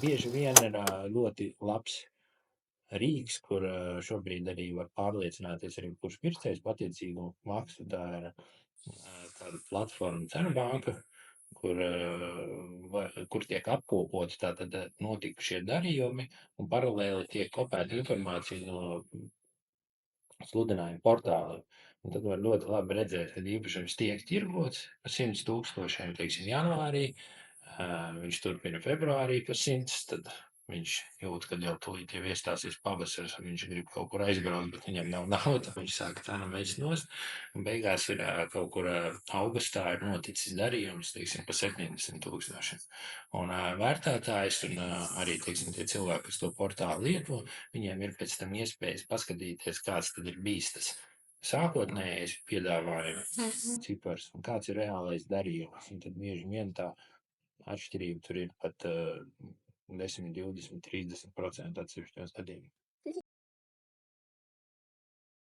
bieži vien ir ļoti labs rīks, kur šobrīd arī var pārliecināties arī kurš pircējs patiecīgu maksu. Tā ir tāda platforma Cenu banka, kur tiek apkopoti tātad notikušie darījumi un paralēli tiek kopēta informācija no sludinājumu portāliem. Un tad var ļoti labi redzēt, kad īpašums tiek tirgots par 100 000, teiksim, janvārī, viņš turpina februārī par 100, tad viņš jūt, kad jau tūlīt jau iestāsies pavasaris, un viņš grib kaut kur aizbraukt, bet viņam nav nauda, viņš sāk cenu mest nost, un beigās ir kaut kur augustā ir noticis darījums, teiksim, par 70 000. Un vērtētājs un arī, teiksim, tie cilvēki, kas to portālu lieto, viņiem ir pēc tam iespējas paskatīties, kāds tad ir bijis tas sākotnējais piedāvājuma cipars un kāds ir reālais darījums. Un tad bieži vien tā atšķirība tur ir pat 10, 20, 30% atsevišķos gadījumos.